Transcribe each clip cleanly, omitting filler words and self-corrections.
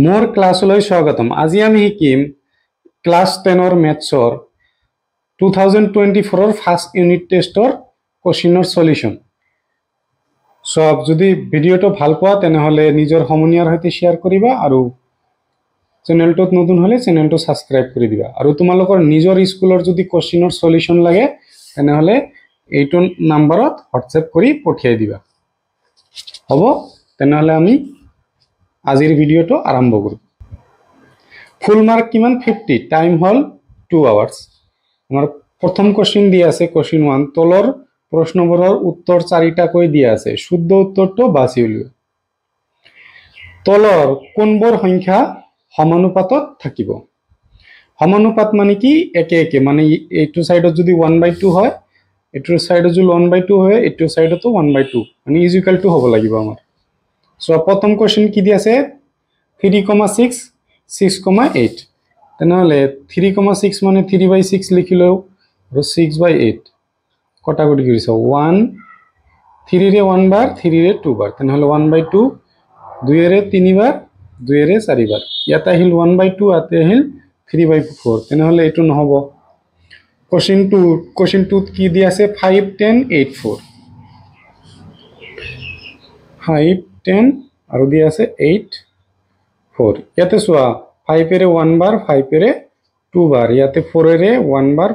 मोर क्लासলৈ স্বাগতম। আজি আমি শিকিম ক্লাস 10 ৰ মেথছৰ 2024 ৰ ফাৰ্স্ট ইউনিট টেষ্টৰ কোৱেশ্চনৰ সলিউশন। সব যদি ভিডিওটো ভাল পোৱা তেনেহলে নিজৰ সমনীয়াৰ সৈতে শেয়াৰ কৰিবা আৰু চেনেলটোত নতুন হলে চেনেলটো সাবস্ক্ৰাইব কৰি দিবা আৰু তোমালোকৰ নিজৰ স্কুলৰ যদি কোৱেশ্চনৰ সলিউশন লাগে তেনেহলে এইটো নম্বৰত হোৱাটসঅ্যাপ কৰি পঠিয়াই দিবা। হ'ব তেনেহলে আমি আজিৰ ভিডিওটো আৰম্ভ কৰো। ফুল মাৰ্ক কিমান 50, টাইম হল 2 আওয়াৰ্স। আমাৰ প্ৰথম কোৱেশ্চন দিয়া আছে কোৱেশ্চন 1, তলৰ প্ৰশ্নবোৰৰ উত্তৰ 4টা কৈ দিয়া আছে, শুদ্ধ উত্তৰটো বাছি উলিওৱা। তলৰ কোনবোৰ সংখ্যা সমানুপাতত থাকিব? সমানুপাত মানে কি? একে একে মানে এইটো সাইডত যদি 1/2 হয়, এইটো সাইডত যদি 1/2 হয়, এইটো সাইডতো 1/2 মানে ইজ ইকুয়াল টু হ'ব লাগিব আমাৰ। সো প্ৰথম কোৱেশ্চন কি দিয়া আছে 3,6 6,8, তেনেহলে 3,6 মানে 3/6 লিখিলো আৰু 6/8 কটাকটি কৰিছো 1 3 ৰে 1 বাৰ 3 ৰে 2 বাৰ, তেনেহলে 1/2 2 ৰে 3 বাৰ 2 ৰে 4 বাৰ, ইয়াত আহিল 1/2 আতে আহিল 3/4, তেনেহলে এটো নহব। কোৱেশ্চন 2 কি দিয়া আছে 5 10 8 4 5 10 আৰু দিয়া আছে 8 4, ইয়াতে সোয়া 5 এৰে 1 বাৰ 5 এৰে 2 বাৰ, ইয়াতে 4 এৰে 1 বাৰ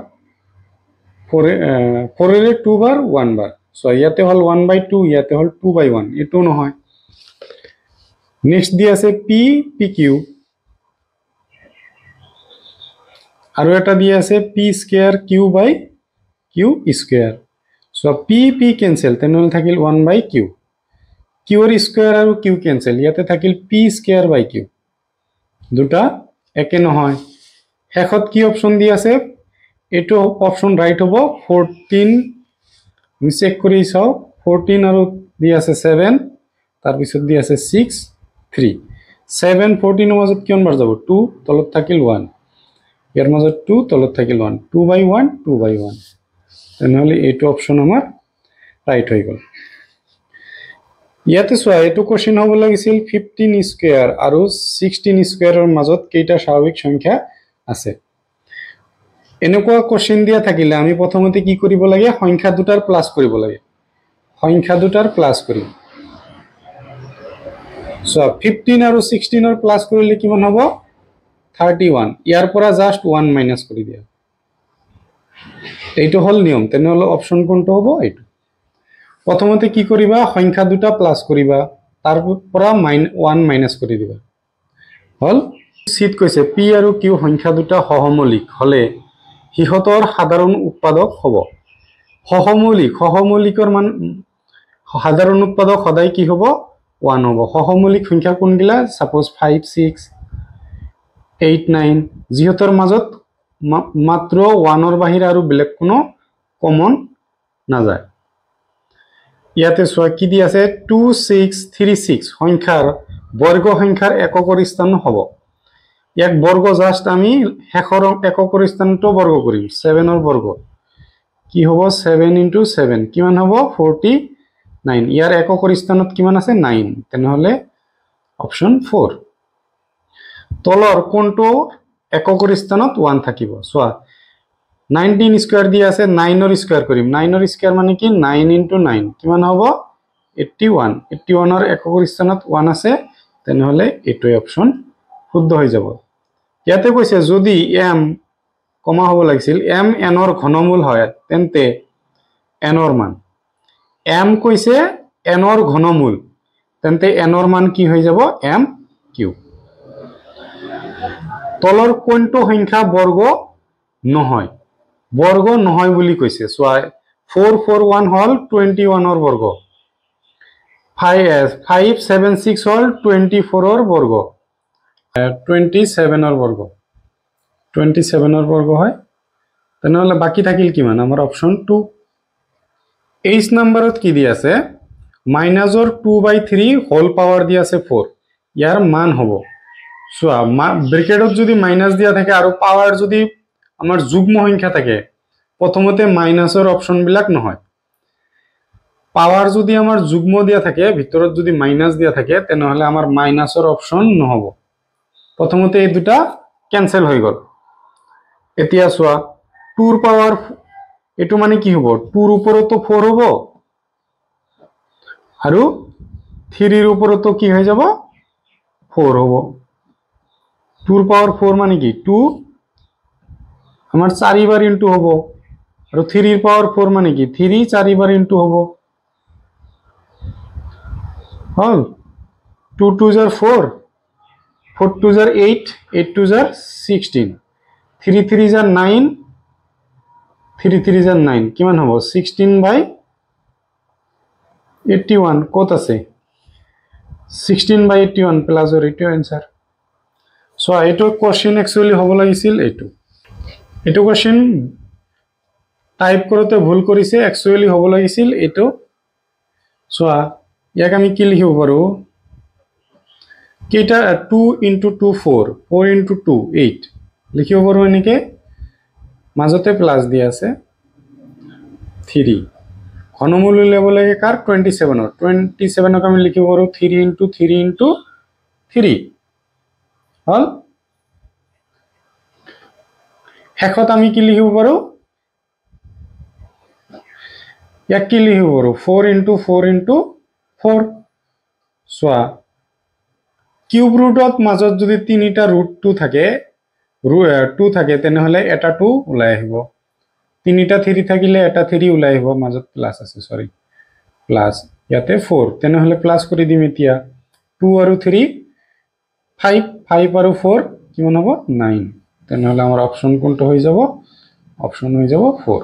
4 এৰে 2 বাৰ 1 বাৰ, সো ইয়াতে হল 1/2, ইয়াতে হল 2/1, এটো নহয়। নেক্সট দিয়া আছে p pq আৰু এটা দিয়া আছে p স্কয়ার q বাই q square, so p p cancel, তেনেহলে থাকিল 1/q, q এর স্কয়ার আৰু q ক্যান্সেল, ইয়াতে থাকিল p স্কয়ার বাই q, দুটা একে নহয়। শেষত কি অপশন দি আছে, এটো অপশন রাইট হ'ব 14, আমি চেক কৰি চাও 14 আৰু দি আছে 7, তাৰ পিছত দি আছে 6 3, 7 14 এৰ মাজত কিমান বাৰ যাব 2, তলত থাকিল 1, ইয়াৰ মাজত 2 তলত থাকিল 1, 2/1 2/1, তেনেহলে এইটো অপশন আমাৰ রাইট হৈ গল। ইয়াতে সোয়া এটো কোশ্চেন হ'ব লাগিছিল 15 স্কয়ার আৰু 16 স্কয়াৰৰ মাজত কেইটা স্বাভাৱিক সংখ্যা আছে। এনেকুৱা কোশ্চেন দিয়া থাকিলে আমি প্ৰথমতে কি কৰিব লাগে, সংখ্যা দুটাৰ প্লাস কৰিব লাগে, সংখ্যা দুটাৰ প্লাস কৰিম। সো 15 আৰু 16 ৰ প্লাস কৰিলে কিমান হ'ব 31, ইয়াৰ পৰা জাস্ট 1 মাইনাস কৰি দিয়া, এইটো হল নিয়ম, তেনেহলে অপশন কোনটো হ'ব এইটো। প্ৰথমতে কি কৰিবা, সংখ্যা দুটা প্লাস কৰিবা, তাৰ পৰা 1 মাইনাস কৰি দিবা, হল। সিট কৈছে p আৰু q সংখ্যা দুটা সহমৌলিক হলে হিহতৰ সাধাৰণ উৎপাদক হ'ব। সহমৌলিকৰ মান সাধাৰণ উৎপাদক সদায় কি হ'ব 1 হ'ব। সহমৌলিক সংখ্যা কোনগিলা, সাপোজ 5 6 8 9, যিহতৰ মাজত মাত্ৰ 1 ৰ বাহিৰে আৰু বেলেগ কোনো কমন নাযায়। ইয়াতে সোয়া কি দি আছে 2 6 3 6 সংখ্যাৰ বৰ্গ সংখ্যাৰ এককৰ স্থান হ'ব। এক বৰ্গ জাস্ট আমি শেষৰ এককৰ স্থানটো বৰ্গ কৰিম, 7 ৰ বৰ্গ কি হ'ব 7 * 7 কিমান হ'ব 49, ইয়াৰ এককৰ স্থানত কিমান আছে 9, তেনেহলে অপশন 4। তলৰ কোনটো এককৰ স্থানত 1 থাকিব, সোয়া 19 স্কয়াৰ দিয়া আছে 9 ৰ স্কয়াৰ কৰিম, 9 ৰ স্কয়াৰ মানে কি 9 * 9 কিমান হ'ব 81, 81 ৰ এককৰ স্থানত 1 আছে, তেনেহলে এইটোই অপশন শুদ্ধ হৈ যাব। ইয়াতে কৈছে যদি m কমা হ'ব লাগিছিল m n ৰ ঘনমূল হয় তেন্তে n ৰ মান, m কৈছে n ৰ ঘনমূল, তেন্তে n ৰ মান কি হৈ যাব m q। তলৰ কোনটো সংখ্যা বৰ্গ নহয়, বৰ্গ নহয় বুলি কৈছে, সোয়া 4 4 1 হল 21 ৰ বৰ্গ, 5 7 6 হল 24 ৰ বৰ্গ, 27 ৰ বৰ্গ, 27 ৰ বৰ্গ হয়, তেনেহলে বাকি থাকিল কিমান আমাৰ অপশন 2। এইচ নম্বৰত কি দি আছে মাইনাসৰ 2/3 হোল পাৱাৰ দি আছে 4, ইয়াৰ মান হ'ব সোয়া ব্ৰেকেটত যদি মাইনাস দিয়া থাকে আৰু পাৱাৰ যদি আমাৰ যুগ্ম সংখ্যা থাকে, প্ৰথমতে মাইনাসৰ অপশন বিলাক নহয়, পাৱাৰ যদি আমাৰ যুগ্ম দিয়া থাকে ভিতৰত যদি মাইনাস দিয়া থাকে তেনেহলে আমাৰ মাইনাসৰ অপশন নহব, প্ৰথমতে এই দুটা কেনসেল হৈ গল এতিয়া চোৱা 2 ৰ পাৱাৰ এটো মানে কি হ'ব 2 ৰ ওপৰতো 4 হ'ব আৰু 3 ৰ ওপৰতো কি হৈ যাব 4 হ'ব 2 ৰ পাৱাৰ 4 মানে কি 2 আমাৰ 4 বাৰ ইনটু হ'ব আৰু 3 ৰ পাৱাৰ 4 মানে কি 3 4 বাৰ ইনটু হ'ব হল 2 2 jar 4 4 2 jar 8 8 2 jar 16 3 3 jar 9 3 3 jar 9 কিমান হ'ব 16 by 81 কত আছে 16 by 81 প্লাস or এটো आंसर সো এটো কোশ্চেন एक्चुअली হ'ব লাগিছিল এটো কোশ্চেন টাইপ কৰোতে ভুল কৰিছে एक्चुअली হ'ব লাগিছিল এটো সো ইয়াক আমি কি লিখিব পাৰো কেটা 2 into 2 4 4 into 2 8 লিখিব পাৰো এনেকে মাজতে প্লাস দিয়া আছে 3 ঘনমূল লেব লাগে কাৰ 27 ক আমি লিখিব পাৰো 3 into 3 into 3 হল হেকত আমি কি লিখিব পাৰো ইয়াক কি লিখিব পাৰো 4 into 4 into 4 সোয়া কিউব রুটত মাজত যদি তিনিটা রুট 2 থাকে 2 থাকে তেনে হলে এটা 2 ওলাই আহিব তিনিটা 3 থাকিলে এটা 3 ওলাই আহিব মাজত প্লাস আছে সরি প্লাস ইয়াতে 4 তেনে হলে প্লাস কৰি দিম এতিয়া 2 আৰু 3 5 5 আৰু 4 কিমান হ'ব 9 তেনে হলে আমাৰ অপশন কোনটো হৈ যাব অপশন হৈ যাব 4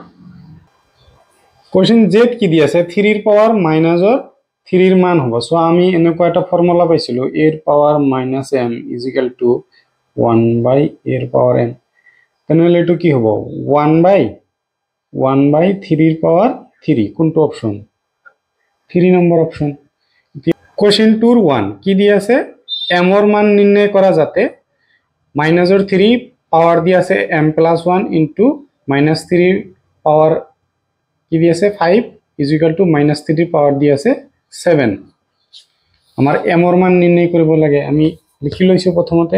কোশ্চেন জেড কি দি আছে 3 ৰ পাৱাৰ মাইনাসৰ 3 ৰ মান হ'ব সো আমি এনেকুৱা এটা ফৰ্মুলা পাইছিলো a ৰ পাৱাৰ -m = 1 by a ৰ পাৱাৰ n তেনহলে এটো কি হ'ব 1 by 3 ৰ পাৱাৰ 3 কোনটো অপশন 3 নম্বৰ অপশন কোশ্চেন 2 ৰ 1 কি দি আছে m ৰ মান নিৰ্ণয় কৰা যাতে মাইনাসৰ 3 পাৱাৰ দি আছে m + 1 into -3 ৰ পাৱাৰ কি দি আছে 5 = -3 ৰ পাৱাৰ দি আছে 7 আমাৰ m ৰ মান নিৰ্ণয় কৰিব লাগে আমি লিখি লৈছো প্ৰথমতে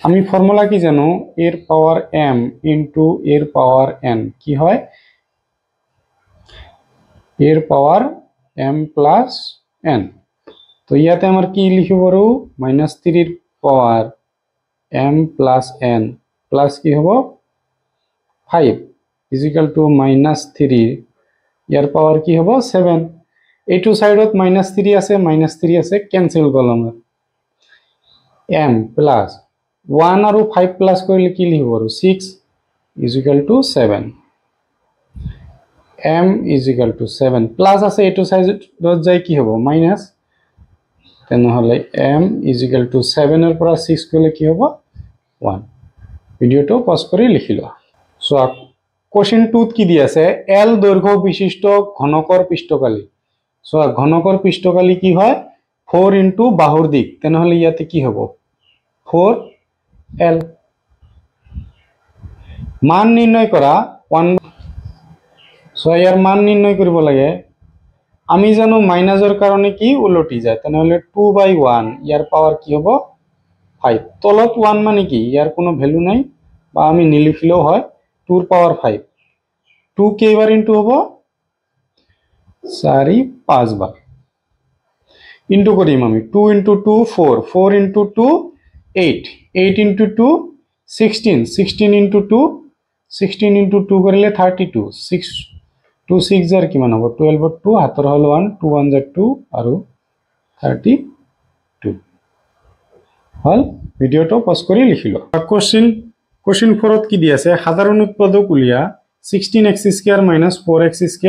আমি ফৰ্মুলা কি জানো a ৰ পাৱাৰ m into a ৰ পাৱাৰ n কি হয় a ৰ পাৱাৰ m plus n তো ইয়াতে আমাৰ কি লিখিব পাৰো -3 ৰ power m plus n plus কি হ'ব 5 = -3 ইয়াৰ পাৱাৰ কি হ'ব 7 এইটো সাইডত -3 আছে -3 আছে ক্যান্সেল গল আমাৰ m plus 1 আৰু 5 প্লাস কৰিলে কি লিখিব পাৰো 6 = 7 m = 7 প্লাস আছে এইটো সাইডত যাই কি হ'ব মাইনাস তেনে হলে m = 7 এর পৰা 6 গলে কি হ'ব 1 ভিডিওটো পজ কৰি লিখিলো সো কোশ্চেন 2 কি দি আছে l দৈৰ্ঘ্য বিশিষ্ট ঘনকৰ পৃষ্ঠকালি সো ঘনকৰ পৃষ্ঠকালি কি হয় 4 into বাহুৰ দিক তেনে হলে ইয়াতে কি হ'ব 4l মান নিৰ্ণয় কৰা 1 সো ইয়াৰ মান নিৰ্ণয় কৰিব লাগে আমি জানো মাইনাসৰ কাৰণে কি উলটি যায় তেনে হলে 2/1 ইয়াৰ পাৱাৰ কি হ'ব 5 তলত 1 মানে কি ইয়াৰ কোনো ভ্যালু নাই বা আমি নিলিখিলেও হয় 2 ৰ পাৱাৰ 5 2 কেইবাৰ ইনটু হ'ব 4 5 বাৰ ইনটু কৰিম আমি 2 into 2 4 4 into 2 8 8 into 2 16 16 into 2 16 into 2 কৰিলে 32 6 2 6 জাৰ কিমান হ'ব 12 ৰ 2 হাতৰ হল 1 2 1 জাৰ 2 আৰু 32 হল ভিডিওটো পজ কৰি লিখিলো কোশ্চেন 4 ত কি দি আছে সাধাৰণ উৎপাদক উলিয়া 16x² - 4x²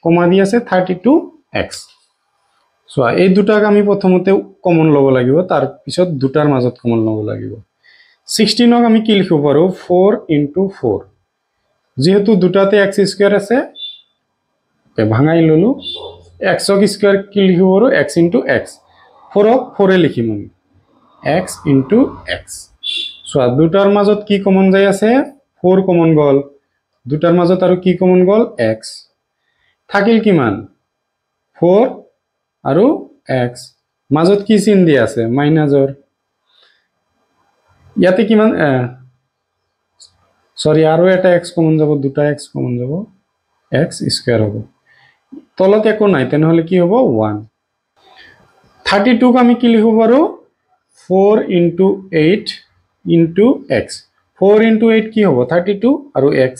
কমা দি আছে 32x সো এই দুটাক আমি প্ৰথমতে কমন লব লাগিব তাৰ পিছত দুটাৰ মাজত কমন লব লাগিব 16 ক আমি কি লিখিব পাৰো 4 into 4 যেহেতু দুটাতে x² আছে ভাঙাই ললো x ক স্কয়ার কি লিখিব পাৰো x into x 4 ক 4 এ লিখিম আমি x into x সো দুটাৰ মাজত কি কমন যায় আছে 4 কমন গল দুটাৰ মাজত আৰু কি কমন গল x থাকিল কিমান 4 আৰু x মাজত কি চিন দি আছে মাইনাসৰ ইয়াতে কিমান সৰি আৰু এটা x কমন যাব দুটা x কমন যাব x স্কয়ার হ'ব তলত একো নাই তেনেহলে কি হ'ব 1 32 ক আমি কি লিখব পাৰো 4 into 8 into x 4 into 8 কি হ'ব 32 আৰু x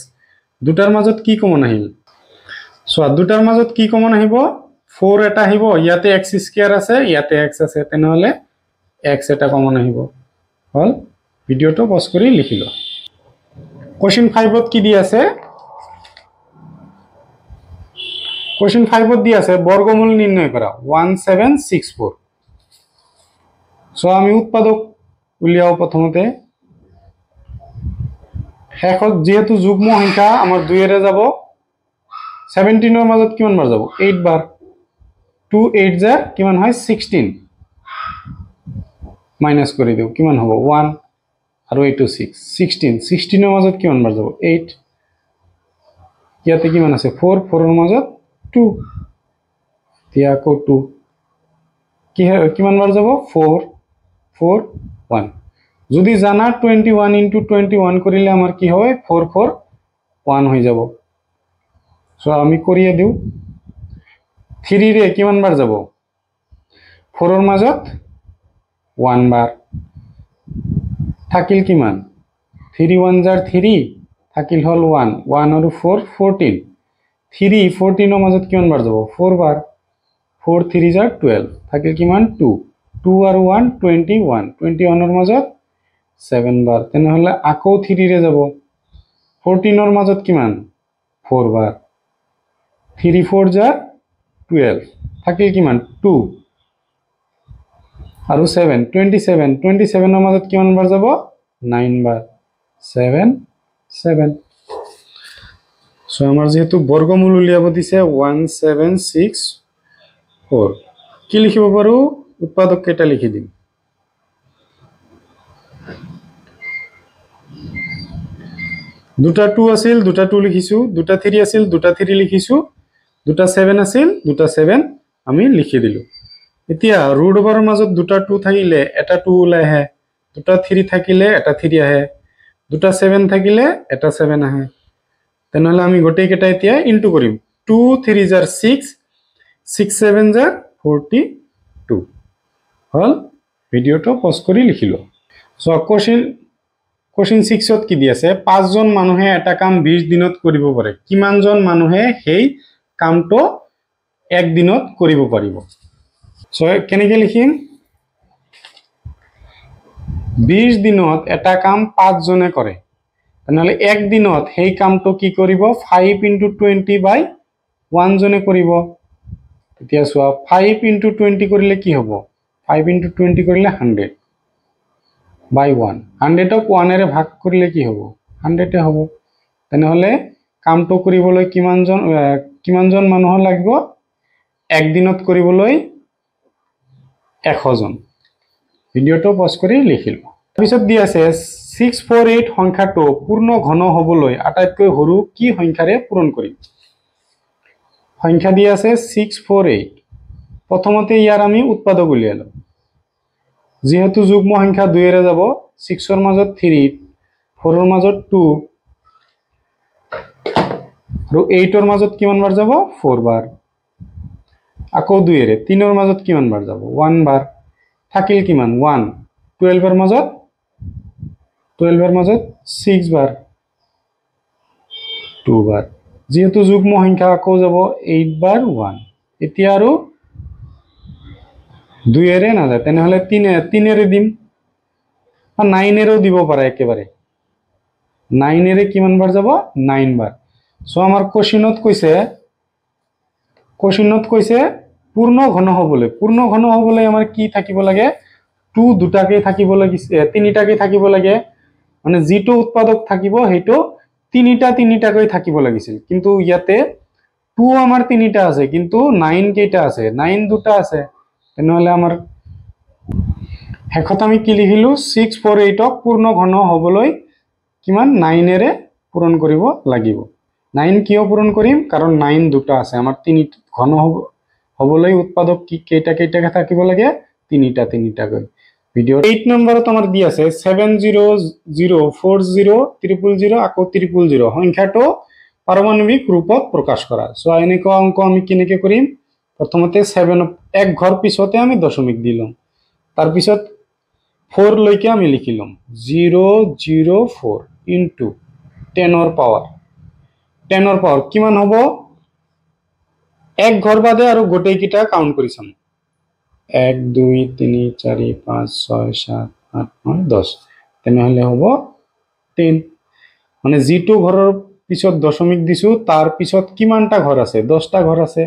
দুটাৰ মাজত কি কমন আহিল সো দুটাৰ মাজত কি কমন আহিব 4 এটা আহিব ইয়াতে x স্কয়ার আছে ইয়াতে x আছে তেনেহলে x এটা কমন আহিব হল ভিডিওটো পজ কৰি লিখিলো কোশ্চেন 5 ত কি দি আছে কোশ্চেন 5 ত দি আছে বর্গমূল নির্ণয় করা 1764 সো আমি উৎপাদক উলিয়াও প্রথমতে শেষত যেহেতু যুগ্ম সংখ্যা আমার 2 এর যাব 17 এর মাজত কিমান বার যাব 8 বার 2 8 যা কিমান হয় 16 মাইনাস করে দিও কিমান হবে 1 আৰু এইটো 6 16 16 এর মাজত কিমান বার যাব 8 ইয়াতে কিমান আছে 4 4 এর মাজত 2 দিয়া কো 2 কি কিমান বার যাব 4 4 1 যদি জানা 21 into 21 করিলে আমার কি হয় 4 4 1 হয়ে যাব সো আমি করিয়ে দিও 3 রে কিমান বার যাব 4 এর মাজত 1 বার থাকিল কিমান 3 1 जार 3 থাকিল হল 1 1 আৰু 4 14 3 14 এর মাজত কিমান বার যাব 4 বার 4 3 जार 12 থাকিল কিমান 2 2 আৰু 1 21 21 এর মাজত 7 বার তেনেহলে আকো 3 রে যাব 14 এর মাজত কিমান 4 বার 3 4 जार 12 থাকিল কিমান 2 আৰু 7 27 27 এর মাজত কিমান বার যাব 9 বার 7 7 সো আমার যেহেতু বর্গমূল উলিয়াব দিছে 1764 কি লিখিব পারো উৎপাদক কেটা লিখি দিম দুটা 2 আছিল দুটা 2 লিখিছো দুটা 3 আছিল দুটা 3 লিখিছো দুটা 7 আছিল দুটা 7 আমি লিখি দিলো এতিয়া ৰুট ওভাৰৰ মাজত দুটা 2 থাকিলে এটা 2 ওলাই আহে দুটা 3 থাকিলে এটা 3 আহে দুটা 7 থাকিলে এটা 7 আহে তেনেহলে আমি গোটেই কেটা এতিয়া ইনটু কৰিম 2 3 जार 6 6 7 जार 42 হল ভিডিওটো পজ কৰি লিখিলো সো কোশ্চেন 6 ত কি দি আছে 5 জন মানুহে এটা কাম 20 দিনত কৰিব পাৰে কিমান জন মানুহে সেই কামটো এক দিনত কৰিব পাৰিব সো কেনেকৈ লিখিম 20 দিনত এটা কাম 5 জনে কৰে তেনেহলে এক দিনত সেই কামটো কি কৰিব 5 into 20 by 1 জনে কৰিব তেতিয়া সোৱা 5 into 20 কৰিলে কি হ'ব 5 into 20 কৰিলে 100 by 1 100 ক 1 এৰে ভাগ কৰিলে কি হ'ব 100 এ হ'ব তেনেহলে কামটো কৰিবলৈ কিমান জন মানুহ লাগিব এক দিনত কৰিবলৈ 100 জন ভিডিওটো পজ কৰি লিখিলো পিছত দি আছে 648 সংখ্যাটো পূৰ্ণ ঘন হ'বলৈ আটাইতকৈ সৰু কি সংখ্যাৰে পূৰণ কৰিম সংখ্যা দি আছে 648 প্ৰথমতে ইয়াৰ আমি উৎপাদক উলিয়ালো যেহেতু যুগ্ম সংখ্যা 2 এৰে যাব 6 এৰ মাজত 3 4 এৰ মাজত 2 আৰু 8 এৰ মাজত কিমান বাৰ যাব 4 বাৰ আকো 2 এৰে 3 এর মাজত কিমান বার যাব 1 বার থাকিল কিমান 1 12 এর মাজত 6 বার 2 বার যেহেতু যুগ্ম সংখ্যা আকো যাব 8 বার 1 এতিয়া আৰু 2 এৰে না যায় তেনেহলে 3 এৰে দিম আর 9 এরও দিব পারে একেবারে 9 এরে কিমান বার যাব 9 বার সো আমার কোশ্চেনত কইছে পূর্ণ ঘন হবলৈ আমার কি থাকিব লাগে 2 দুটাকে থাকিব লাগিছে তিনিটাকে থাকিব লাগে মানে যেটো উৎপাদক থাকিব হেটো তিনিটাকৈ থাকিব লাগিছিল কিন্তু ইয়াতে 2 আমার তিনিটা আছে কিন্তু 9 কেইটা আছে 9 দুটা আছে তেনেহলে আমার শেষত আমি কি লিখিলো 648 ক পূৰ্ণ ঘন হ'বলৈ কিমান 9 এৰে পূৰণ কৰিব লাগিব 9 কিয় পূৰণ কৰিম কাৰণ 9 দুটা আছে আমাৰ 3 ঘন হ'বলৈ উৎপাদক কি কেইটা থাকিব লাগে তিনিটাকৈ ভিডিও 8 নম্বৰত আমাৰ দি আছে 700400000 আকৌ 000 সংখ্যাটো পাৰমাণবিক ৰূপত প্ৰকাশ কৰা সো এনেকুৱা অংক আমি কেনেকৈ কৰিম প্ৰথমতে 7 এক ঘৰ পিছতে আমি দশমিক দিলাম তাৰ পিছত 4 লৈকে আমি লিখিলাম 004 ইনটু 10 ৰ পাৱাৰ কিমান হ'ব এক ঘৰ বাদে আৰু গোটেই কিটা কাউন্ট কৰি চাম 1 2 3 4 5 6 7 8 9 10 তেনেহলে হ'ব 10 মানে যেটো ঘৰৰ পিছত দশমিক দিছো তাৰ পিছত কিমানটা ঘৰ আছে 10টা ঘৰ আছে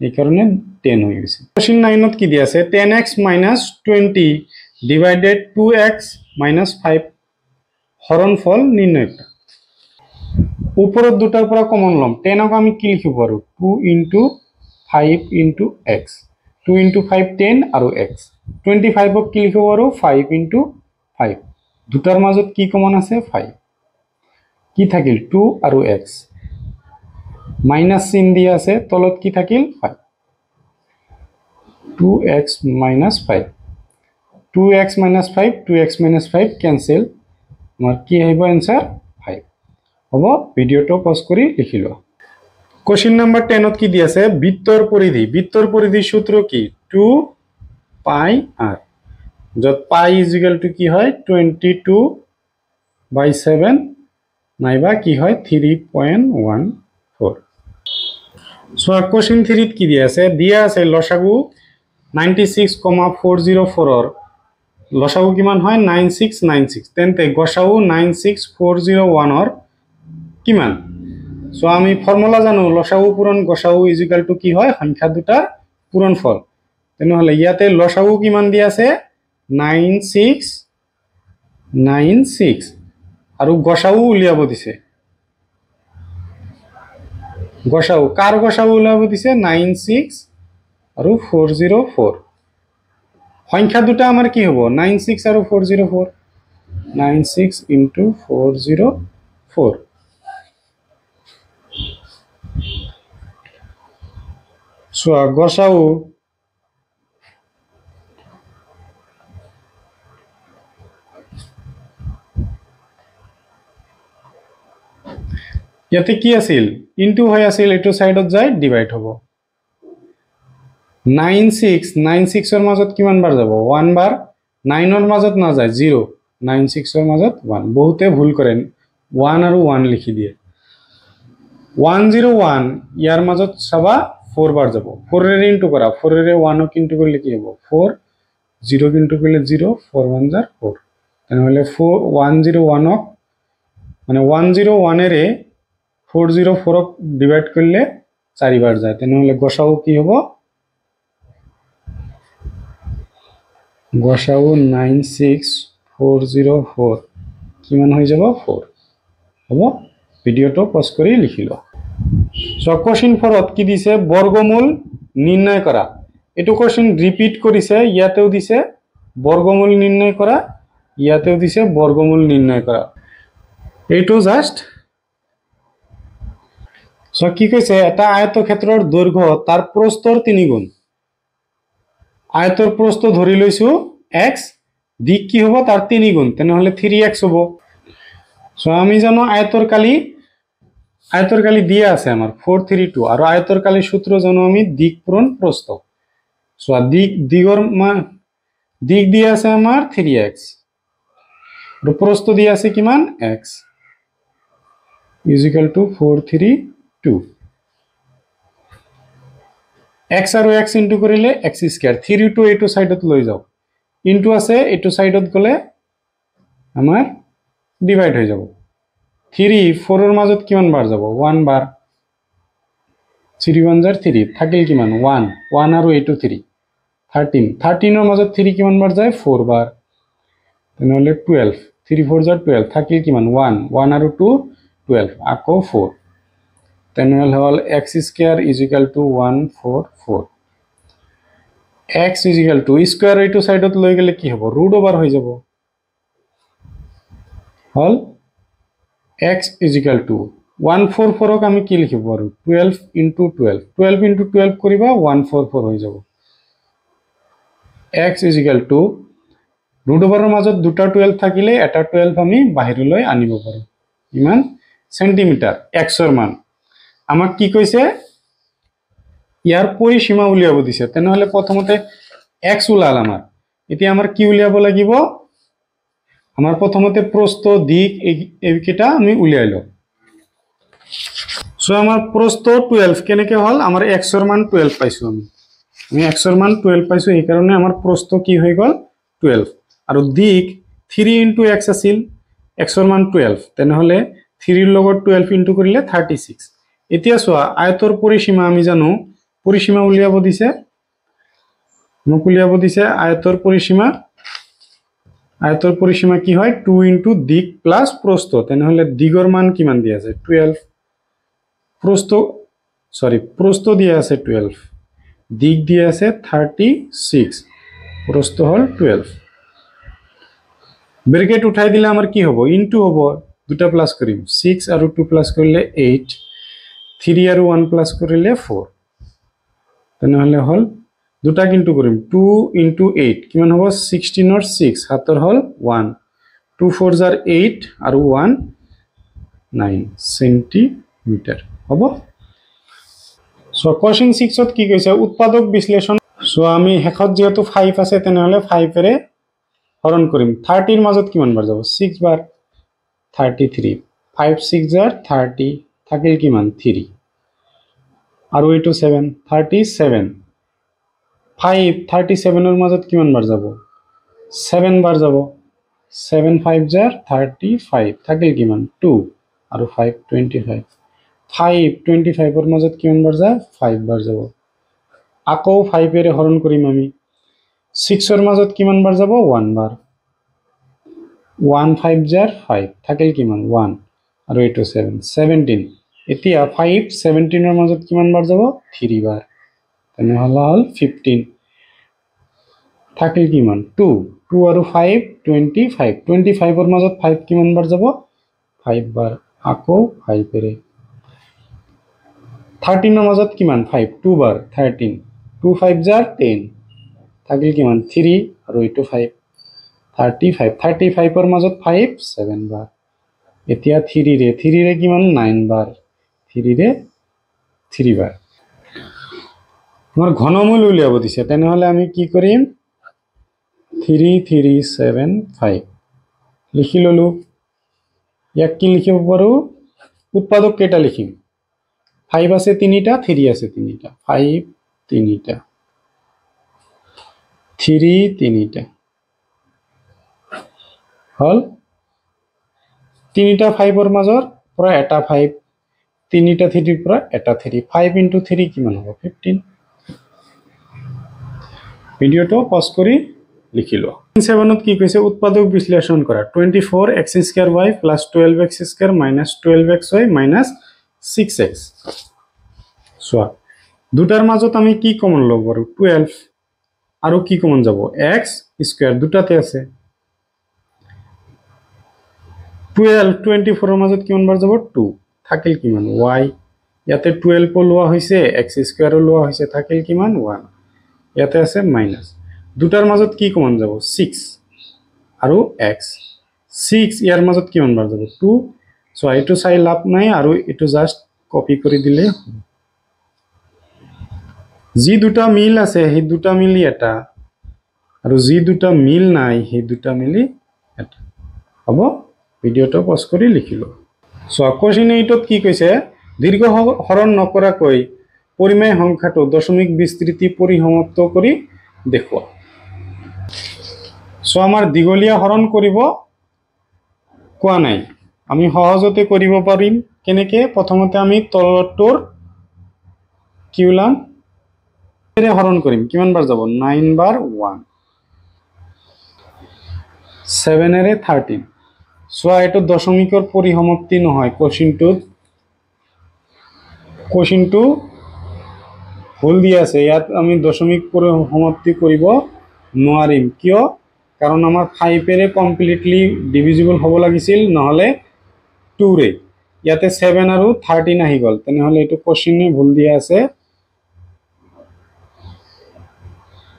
এই কারণে 10 হৈ গৈছে কোশ্চেন 9 ত কি দি আছে 10x - 20 ডিভাইডেড 2x - 5 হরণফল নির্ণয় কৰা ওপৰত দুটাৰ পৰা কমন লম 10 ক আমি কি লিখিব পাৰো 2 * 5 * x 2 * 5 10 আৰু x 25 ক কি লিখিব পাৰো 5 * 5 দুটাৰ মাজত কি কমন আছে 5 কি থাকিল 2 আৰু x মাইনাস চিন দিয়া আছে তলত কি থাকিল 5 2x - 5 2x - 5 2x - 5 ক্যান্সেল আমাৰ কি আহিব आंसर 5 হ'ব ভিডিওটো পজ কৰি লিখিলো কোশ্চেন নাম্বাৰ 10 ত কি দি আছে বৃত্তৰ পৰিধিৰ সূত্ৰ কি 2 পাই r যত পাই = কি হয় 22/7 নাইবা কি হয় 3.14 সো কোশ্চেন 3 ত কি দিয়া আছে লসাগু 96,404 ৰ লসাগু কিমান হয় 9696 তেন্তে গসাগু 96401 ৰ কিমান সো আমি ফৰ্মুলা জানো লসাগু পূৰণ গসাগু = কি হয় সংখ্যা দুটাৰ পূৰণফল তেনেহলে ইয়াতে লসাগু কিমান দি আছে 9696 আৰু গসাগু উলিয়াব দিছে গসাগু কাৰ গসাগু উলিয়াব দিছে 96 আৰু 404 সংখ্যা দুটা আমাৰ কি হ'ব 96 আৰু 404 96 * 404 সো গসাগু ইয়াতে কি আছিল ইনটু হৈ আছিল এটো সাইডত যায় ডিভাইড হ'ব 96 ৰ মাজত কিমান বাৰ যাব 1 বাৰ 9 ৰ মাজত না যায় 0 96 ৰ মাজত 1 বহুতে ভুল কৰে 1 আৰু 1 লিখি দিয়ে 101 ইয়াৰ মাজত সবা 4 বাৰ যাব 4 ৰে ইনটু কৰা 4 ৰে 1 ক ইনটু কৰিলে কি হ'ব 4 0 ক ইনটু কৰিলে 0 4 1 jar 4 তেনেহলে 101 ক মানে 101 ৰে 404 ক ডিভাইড কৰিলে 4 বাৰ যায় তেনেহলে গসাগু কি হ'ব গসাগু 96404 কিমান হৈ যাব 4 হ'ব ভিডিওটো পজ কৰি লিখিলো সো কোশ্চেন 4 ত কি দিছে বৰ্গমূল নিৰ্ণয় কৰা এটো কোশ্চেন ৰিপিট কৰিছে ইয়াতেও দিছে বৰ্গমূল নিৰ্ণয় কৰা ইয়াতেও দিছে বৰ্গমূল নিৰ্ণয় কৰা এটো জাস্ট সো কি কৈছে এটা আয়তক্ষেত্ৰৰ দৈৰ্ঘ্য তাৰ প্ৰস্থৰ 3 গুণ আয়তৰ প্ৰস্থ ধৰি লৈছো x দিক কি হ'ব তাৰ 3 গুণ তেনেহলে 3x হ'ব সো আমি জানো আয়তৰ কালি দিয়া আছে আমাৰ 432 আৰু আয়তৰ কালিৰ সূত্ৰ জানো আমি দিক পূৰণ প্ৰস্থ সো দিক দিয়া আছে আমাৰ 3x আৰু প্ৰস্থ দিয়া আছে কিমান x = 432 x আৰু x ইনটু কৰিলে x স্কয়ার 3 টু এটো সাইডত লৈ যাও ইনটু আছে এটো সাইডত গলে আমাৰ ডিভাইড হৈ যাব 3 4 ৰ মাজত কিমান বাৰ যাব 1 বাৰ 3 1 jar 3 থাকিল কিমান 1 1 আৰু এটো 3 13 13 ৰ মাজত 3 কিমান বাৰ যায় 4 বাৰ তেনেহলে 12 3 4 jar 12 থাকিল কিমান 1 1 আৰু 2 12 আকৌ 4 তেনেহলে হল x স্কয়ার = 144 x = স্কয়ার এটো সাইডত লৈ গলে কি হ'ব ৰুট ওভাৰ হৈ যাব হল x = 144 ক আমি কি লিখিব পাৰো 12 * 12 12 * 12 কৰিবা 144 হৈ যাব x = ৰুট ওভাৰৰ মাজত দুটা 12 থাকিলে এটা 12 আমি বাহিৰলৈ আনিব পাৰো ইমান সেন্টিমিটাৰ এক্সৰ মান আমাক কি কৈছে ইয়াৰ পৰিসীমা উলিয়াব দিছে তেনেহলে প্ৰথমতে এক্স উলাল আমাৰ এতিয়া আমাৰ কি উলিয়াব লাগিব আমাৰ প্ৰথমতে প্ৰস্থ দিক এইকেইটা আমি উলিয়াই লও সো আমাৰ প্ৰস্থ 12 কেনেকৈ হল আমাৰ এক্সৰ মান 12 পাইছো আমি এক্সৰ মান 12 পাইছো এই কাৰণে আমাৰ প্ৰস্থ কি হৈ গল 12 আৰু দিক 3 * x আছিল এক্সৰ মান 12 তেনেহলে 3 ৰ লগত 12 ইনটু কৰিলে 36 এতিয়া সোয়া আয়তৰ পৰিসীমা আমি জানো পৰিসীমা উলিয়াব দিছে মোক উলিয়াব দিছে আয়তৰ পৰিসীমা কি হয় 2 ইনটু দিক প্লাস প্ৰস্থ তেনেহলে দিগৰ মান কিমান দিয়া আছে 12 প্রস্থ দিয়া আছে 12 দিক দিয়া আছে 36 প্রস্থ হল 12 ব্র্যাকেট উঠাই দিলে আমার কি হবে ইনটু হবে দুটা প্লাস করিম 6 আর 2 প্লাস করলে 8 3 আর 1 প্লাস করলে 4 তাহলে হল দুটা কিন্তু করিম 2 ইনটু 8 কিমান হবে 16 আর 6 হাতৰ হল 1 2 4 jar 8 আর 1 9 সেন্টিমিটার হবো সো কোশ্চেন 6 ত কি কৈছে উৎপাদক বিশ্লেষণ সো আমি হেকত যেহেতু 5 আছে তেনেহলে 5 এৰে হৰণ কৰিম 30 ৰ মাজত কিমান বাৰ যাব 6 বাৰ 33 5 6 jar 30 থাকিল কিমান 3 আৰু এটো 7 37 5 37 ৰ মাজত কিমান বাৰ যাব 7 বাৰ যাব 7 5 jar 35 থাকিল কিমান 2 আৰু 5 25 5 25 ৰ মাজত কিমান বাৰ যায় 5 বাৰ যাব আকৌ 5 এৰে হৰণ কৰিম আমি 6 ৰ মাজত কিমান বাৰ যাব 1 বাৰ 1 5 jar 5 থাকিল কিমান 1 আৰু এটো 7 17 এতিয়া 5 17 ৰ মাজত কিমান বাৰ যাব 3 বাৰ তেনেহলে হল 15 থাকিল কিমান 2 2 আৰু 5 25 25 ৰ মাজত 5 কিমান বাৰ যাব 5 বাৰ আকৌ 5 এৰে 13 ৰ মাজত কিমান 5 2 বাৰ 13 2 5 jar 10 থাকিল কিমান 3 আৰু এটো 5 35 ৰ মাজত 5 7 বাৰ এতিয়া 3 ৰে কিমান 9 বাৰ 3 ৰে 3 বাৰ আমাৰ ঘনমূল উলিয়াব দিছে তেনেহলে আমি কি কৰিম 3375 লিখি ললো ইয়াক কি লিখিব পাৰো উৎপাদক কেটা লিখিম 5 আছে 3টা 3 আছে 3টা 5 3টা 3 3টা হল 3টা 5 ৰ মাজৰ পৰা এটা 5 3টা 3 ৰ পৰা এটা 3 5 * 3 কিমান হ'ব 15 ভিডিওটো পজ কৰি লিখি লো 7 ত কি কৈছে উৎপাদক বিশ্লেষণ কৰা 24x² y + 12x² - 12xy - 6x সোয়া দুটাৰ মাজত আমি কি কমন লব পাৰো 12 আৰু কি কমন যাব x² দুটাতে আছে 12 24 ৰ মাজত কিমান বাৰ যাব 2 থাকিল কিমান y ইয়াতে 12 লোৱা হৈছে x² লোৱা হৈছে থাকিল কিমান 1 ইয়াতে আছে মাইনাস দুটাৰ মাজত কি কমন যাব 6 আৰু x 6 ইয়াৰ মাজত কিমান বাৰ যাব 2 সো এইটো চাই লাভ নাই আৰু এইটো জাস্ট কপি কৰি দিলে যি দুটা মিল আছে সেই দুটা মিলি এটা আৰু যি দুটা মিল নাই সেই দুটা মিলি এটা হ'ব ভিডিওটো পজ কৰি লিখিলো সো কোশ্চেন 8 ত কি কৈছে দীৰ্ঘ হৰণ নকৰাকৈ পৰিমেয় সংখ্যাটো দশমিক বিস্তৃতি পৰিসমাপ্ত কৰি দেখুৱা সো আমাৰ দীঘলীয়া হৰণ কৰিব কোৱা নাই আমি সহজতে কৰিব পাৰিম কেনেকে প্ৰথমতে আমি তলটোৰ কি উলাম এৰে হৰণ কৰিম কিমান বাৰ যাব 9 বাৰ 1 7 এৰে 13 সো এটো দশমিকৰ পৰিসমাপ্তি নহয় কোশ্চেনটো ভুল দি আছে ইয়াত আমি দশমিক পৰিসমাপ্তি কৰিব নোৱাৰিম কিয় কাৰণ আমাৰ 5 এৰে কমপ্লিটলি ডিভিজিবল হ'ব লাগিছিল নহলে 2 ৰে ইয়াতে 7 আৰু 13 আহি গল তেনেহলে এটো কোশ্চেনে ভুল দিয়া আছে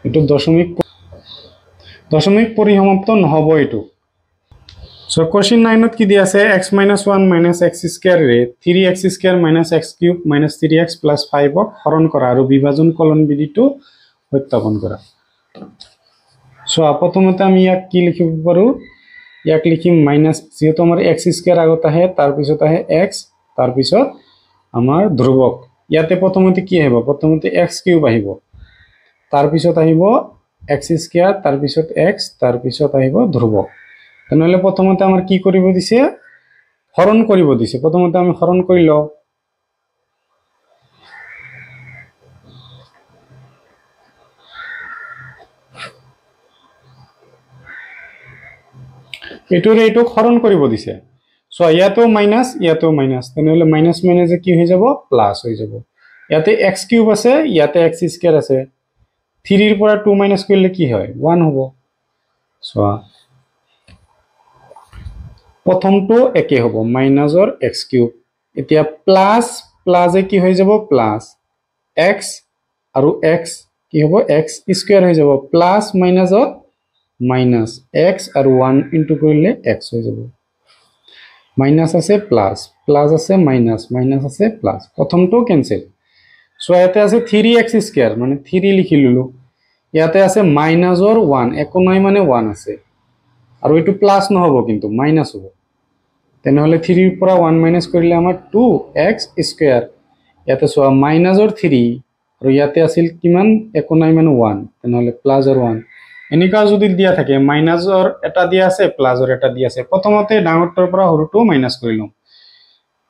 এটো দশমিক দশমিক পরিসমাপ্ত নহব এটু সো কোশ্চেন 9 কি দি আছে x - 1 - x স্কয়ার রে 3x square - x cube - 3x + 5 ক হরণ করা আৰু বিভাজন কলন বিধিটো সত্যাপন কৰা সো প্ৰথমতে আমি ইয়াক কি লিখিব পাৰো ইয়াক লিখিম মাইনাস যেহেতু আমার x স্কয়ার আগত আহে তার পিছত আহে x তার পিছত আমার ধ্রুবক ইয়াতে প্রথমতে কি আহিব প্রথমতে x কিউব আহিব তার পিছত আহিব x স্কয়ার তার পিছত x তার পিছত আহিব ধ্রুবক তাহলে প্রথমতে আমার কি করিব দিছে হরণ করিব দিছে প্রথমতে আমি হরণ করিল এটোরে এটো হরণ করিব দিছে সো ইয়াতেও মাইনাস তাহলে মাইনাস মাইনাসে কি হয়ে যাব প্লাস হয়ে যাব ইয়াতে x কিউব আছে ইয়াতে x স্কয়ার আছে 3 এর পৰা 2 মাইনাস কৰলে কি হয় 1 হ'ব সো প্ৰথমটো একে হ'ব মাইনাসৰ x কিউব এতিয়া প্লাস প্লাসে কি হৈ যাব প্লাস x আৰু x কি হ'ব x স্কয়াৰ হৈ যাব প্লাস মাইনাসত মাইনাস x আৰু 1 ইনটু কৰিলে x হৈ যাব মাইনাস আছে প্লাস প্লাস আছে মাইনাস মাইনাস আছে প্লাস প্রথমটো ক্যান্সেল সো ইয়াতে আছে 3x স্কয়ার মানে 3 লিখি ললো ইয়াতে আছে মাইনাসৰ 1 একো নাই মানে 1 আছে আৰু এটো প্লাস নহব কিন্তু মাইনাস হ'ব তেনেহলে 3 এৰ পৰা 1 মাইনাস কৰিলে আমাৰ 2x স্কয়াৰ ইয়াতে সো মাইনাসৰ 3 আৰু ইয়াতে আছিল কিমান একো নাই মানে 1 তেনেহলে প্লাসৰ 1 এনেকা যদি দিয়া থাকে মাইনাসৰ এটা দিয়া আছে প্লাসৰ এটা দিয়া আছে প্ৰথমতে ডাঙৰটোৰ পৰা সৰুটো মাইনাস কৰি লম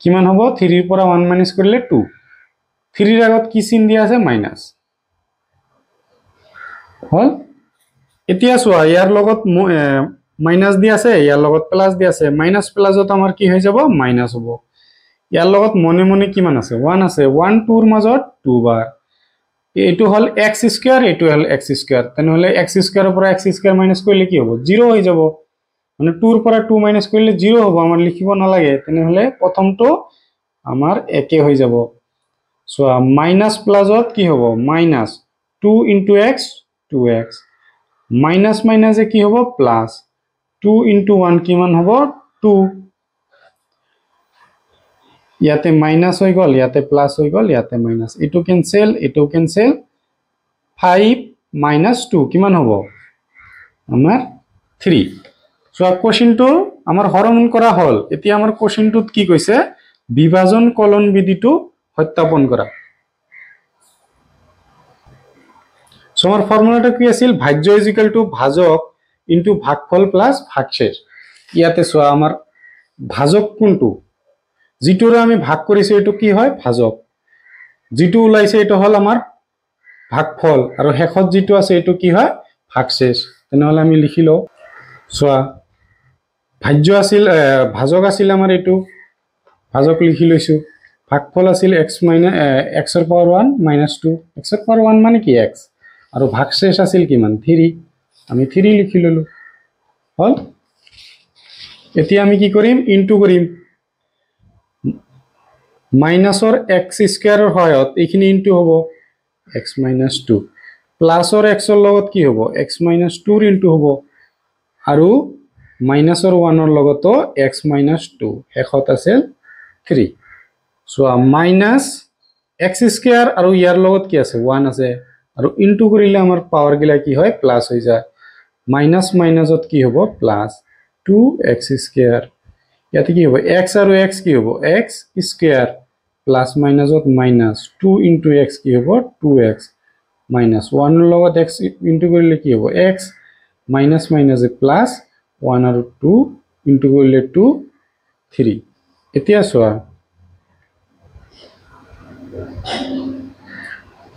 কিমান হ'ব 3 এৰ পৰা 1 মাইনাস কৰিলে 2 3 এৰ আগত কি চিন দিয়া আছে মাইনাস হল এতিয়া সোয়া ইয়াৰ লগত মাইনাস দিয়া আছে ইয়াৰ লগত প্লাস দিয়া আছে মাইনাস প্লাসত আমাৰ কি হৈ যাব মাইনাস হ'ব ইয়াৰ লগত মনে মনে কিমান আছে 1 আছে 1 2 ৰ মাজত 2 বাৰ এটো হল x স্কয়াৰ এটো হল x স্কয়াৰ তেনেহলে x স্কয়াৰৰ পৰা x স্কয়াৰ মাইনাস কৰিলে কি হ'ব 0 হৈ যাব মানে 2 ৰ পৰা 2 মাইনাস কৰিলে 0 হ'ব আমাৰ লিখিব নালাগে তেনেহলে প্ৰথমটো আমাৰ একে হৈ যাব সো মাইনাস প্লাসত কি হ'ব মাইনাস 2 * x 2x মাইনাস মাইনাসে কি হ'ব প্লাস 2 * 1 কিমান হ'ব 2 ইয়াতে মাইনাস হৈ গল ইয়াতে প্লাস হৈ গল ইয়াতে মাইনাস এটো ক্যান্সেল 5 - 2 কিমান হ'ব আমাৰ 3 সো কোশ্চেনটো আমাৰ হৰণ কৰা হল এতিয়া আমাৰ কোশ্চেনটোত কি কৈছে বিভাজন কলন বিধিটো সত্যাপন কৰা সো আমাৰ ফৰ্মুলাটো কি আছিল ভাজ্য = ভাজক ইনটু ভাগফল প্লাস ভাগশেষ ইয়াতে সো আমাৰ ভাজক কোনটো যেটোৰে আমি ভাগ কৰিছো এটো কি হয় ভাজক যেটো ওলাইছে এটো হল আমাৰ ভাগফল আৰু শেষত যেটো আছে এটো কি হয় ভাগশেষ তেনেহলে আমি লিখিলো সোয়া ভাজ্য আছিল ভাজক আছিল আমাৰ এটো ভাজক লিখি লৈছো ভাগফল আছিল x ৰ পাৱাৰ 1 - 2 x ৰ পাৱাৰ 1 মানে কি x আৰু ভাগশেষ আছিল কিমান 3 আমি 3 লিখি ললো হল এতিয়া আমি কি কৰিম ইনটু কৰিম মাইনাসৰ x স্কয়াৰৰ সহায়ত এইখিনি ইনটু হ'ব x - 2 প্লাসৰ x ৰ লগত কি হ'ব x - 2 ৰ ইনটু হ'ব আৰু মাইনাসৰ 1 ৰ লগতো x - 2 শেষত আছে 3 সো মাইনাস x স্কয়াৰ আৰু ইয়াৰ লগত কি আছে 1 আছে আৰু ইনটু কৰিলে আমাৰ পাৱাৰ গিলা কি হয় প্লাস হৈ যায় মাইনাস মাইনাসত কি হ'ব প্লাস 2x স্কয়াৰ ইয়াতে কি হ'ব x আৰু x কি হ'ব x স্কয়াৰ প্লাস মাইনাসত মাইনাস 2 * x কি হ'ব 2x মাইনাস 1 ৰ লগত x ইনটু কৰিলে কি হ'ব x মাইনাস মাইনাসে প্লাস 1 আৰু 2 ইনটু কৰিলে 2 3 এতিয়া সোয়া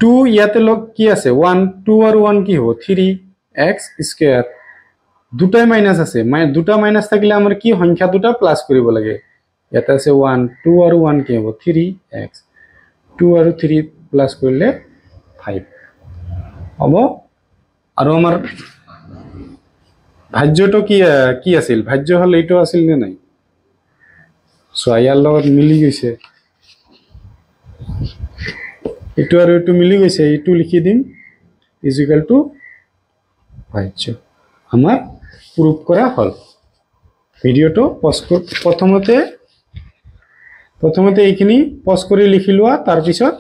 2 ইয়াতে লগ কি আছে 1 2 আৰু 1 কি হ'ব 3x স্কয়াৰ দুটাই মাইনাস আছে মানে দুটা মাইনাস থাকিলে আমাৰ কি সংখ্যা দুটা প্লাস কৰিব লাগে ইয়াতে আছে 1 2 আৰু 1 কি হ'ব 3x 2 আৰু 3 প্লাস কৰিলে 5 হ'ব আৰু আমাৰ ভাজ্যটো কি আছিল ভাজ্য হল এইটো আছিল নে নাই সো ইয়াৰ লগত মিলি গৈছে এটো আৰু এটো মিলি গৈছে এটো লিখি দিম = ভাজ্য আমাৰ প্ৰুভ কৰা হল ভিডিওটো পজ প্ৰথমতে এইখিনি পজ কৰি লিখি লোৱা তাৰ পিছত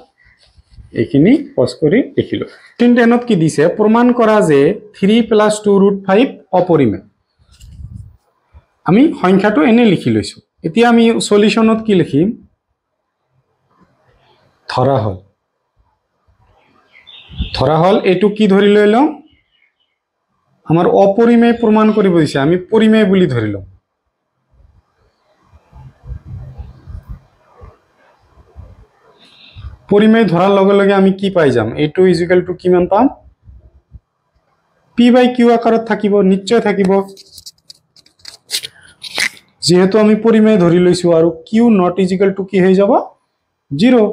এইখিনি পজ কৰি লিখি লোৱা 10ত কি দিছে প্ৰমাণ কৰা যে 3 + 2√5 অপৰিমেয় আমি সংখ্যাটো এনে লিখি লৈছো এতিয়া আমি সলিউশনত কি লিখিম ধৰা হল এটো কি ধৰি লৈ লম আমাৰ অপৰিমেয় প্ৰমাণ কৰিব দিছে আমি পৰিমেয় বুলি ধৰি লম পৰিমেয় ধৰাৰ লগে লগে আমি কি পাই যাম a2 = কিমান পাম p/q আকাৰত থাকিব নিশ্চয় থাকিব যেহেতু আমি পৰিমেয় ধৰি লৈছো আৰু q ≠ কি হৈ যাব 0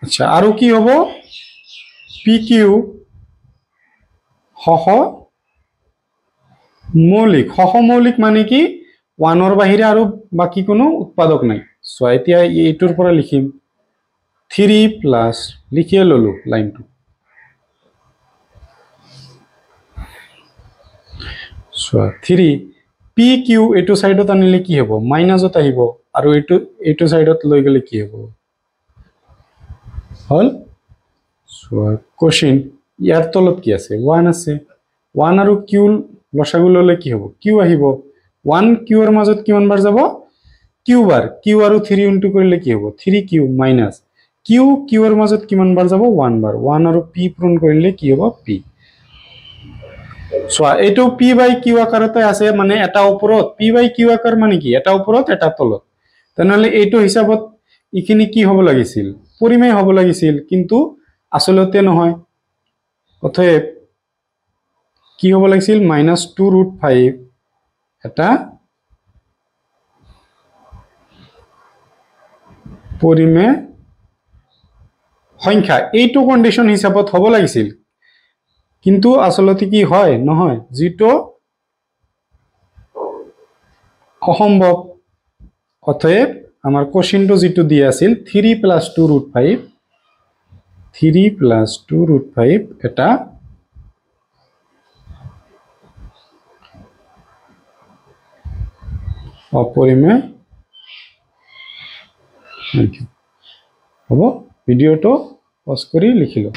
আচ্ছা আৰু কি হ'ব pq সহমৌলিক মানে কি 1 ৰ বাহিৰে আৰু বাকি কোনো উৎপাদক নাই সো এতিয়া এইটোৰ পৰা লিখিম 3 প্লাস লিখিয়ে ললো লাইনটো সো 3 pq এটো সাইডত আনিলে কি হ'ব মাইনাসত আহিব আৰু এটো সাইডত লৈ গলে কি হ'ব হল সো কোশ্চেন ইয়াৰ তলত কি আছে 1 আছে 1 আৰু q লসাগু ললে কি হ'ব q আহিব 1 q এর মাজত কিমান বার যাব q বার q আৰু 3 ইনটু কৰিলে কি হ'ব 3q মাইনাস q এৰ মাজত কিমান বাৰ যাব 1 বাৰ 1 আৰু p পূৰণ কৰিলে কি হ'ব p সো এটো p/q আকাৰতে আছে মানে এটা ওপৰত p/q আকাৰ মানে কি এটা ওপৰত এটা তলত তেনেহলে এইটো হিসাবত ইখিনি কি হ'ব লাগিছিল পৰিমেয় হ'ব লাগিছিল কিন্তু আসলতে নহয় অতএব কি হ'ব লাগিছিল -2√5 এটা পৰিমেয় সংখ্যা এইটো কন্ডিশন হিসাবত হ'ব লাগিছিল কিন্তু আসলতে কি হয় নহয় যেটো অসম্ভৱ অতএব আমাৰ কোশ্চেনটো যেটো দিয়া আছিল 3 + 2√5 এটা অপৰিমেয় হ'ব ভিডিওটো পজ কৰি লিখিলো